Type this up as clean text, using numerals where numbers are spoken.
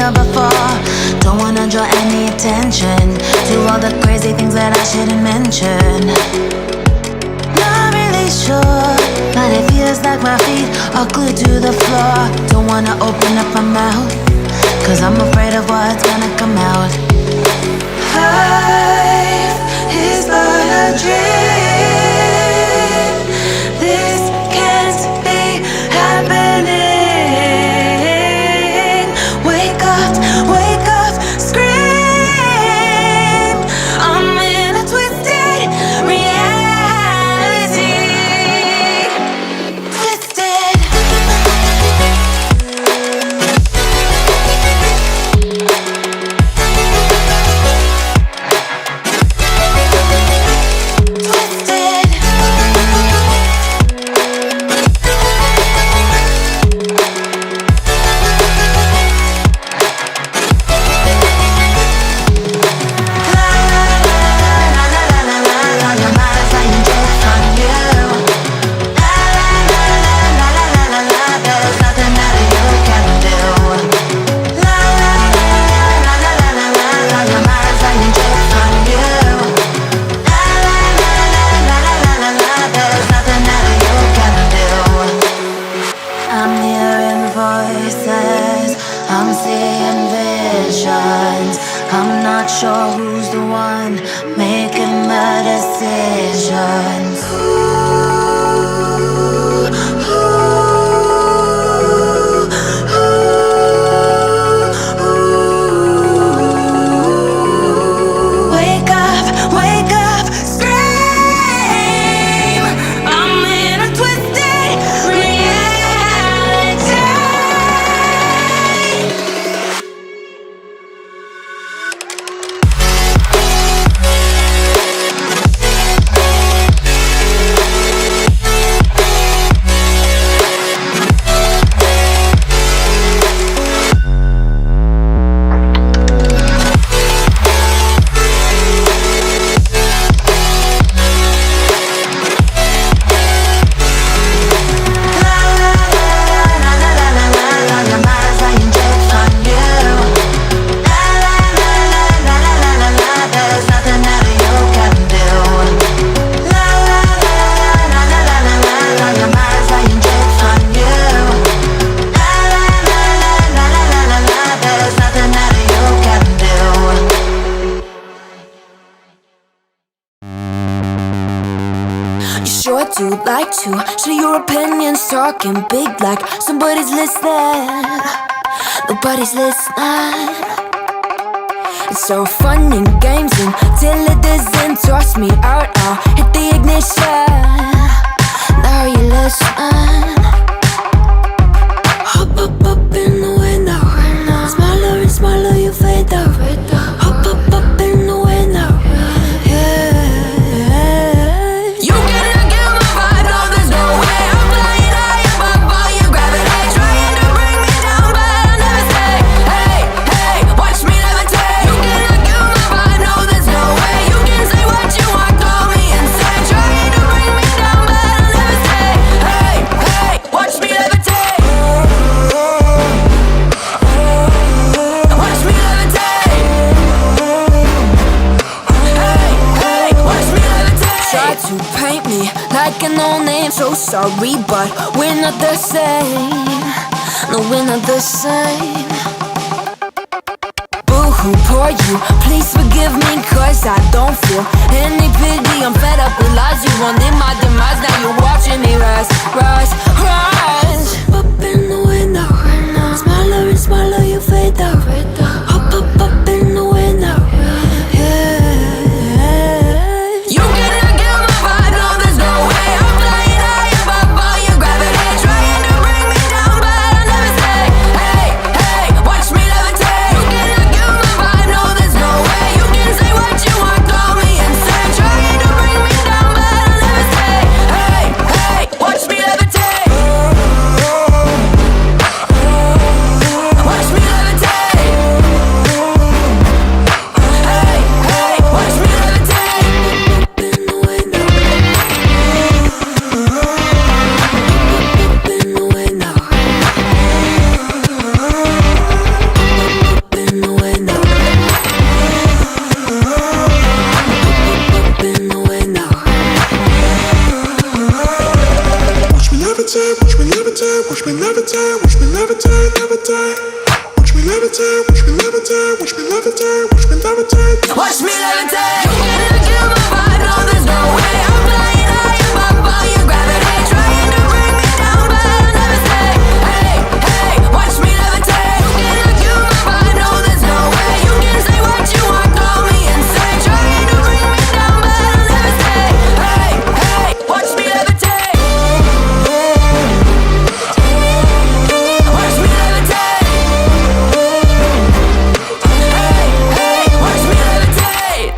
here before. Don't wanna draw any attention to all the crazy things that I shouldn't mention. Not really sure, but it feels like my feet are glued to the floor. Don't wanna open up my mouth, cause I'm afraid of what's gonna come out. Life is but a dream. This can't be happening. Wake up, scream. I'm in a twisted reality. Twisted. I'm seeing visions. I'm not sure who's the one making the decisions. Wake up, scream. I'm in a twisted reality. Sure do like to share your opinions, talking big like somebody's listening. Nobody's listening. It's so fun and games until it doesn't. Toss me out, I'll hit the ignition. Now you listen. Hop up in the window. Smaller and smaller you fade out. Hop up in the window. To paint me like a no-name, so sorry, but we're not the same. No, we're not the same. Boo-hoo, poor you, please forgive me, cause I don't feel any pity. I'm fed up with lies, you wanted my demise. Now you're watching me rise, rise, rise. Up in the window, smaller and smaller you fade out. Up in the window. No levitate, watch me levitate, watch me levitate, watch me levitate. Watch me levitate. You cannot kill my vibe, no, there's no way. I'm flying high above all your gravity, trying to bring me down, but I'll never stay. Hey, hey, watch me levitate. You cannot kill my vibe, no, there's no way. You can say what you want, call me insane, trying to bring me down, but I'll never stay. Hey, hey, watch me levitate. Watch me levitate. Hey, hey, watch me levitate.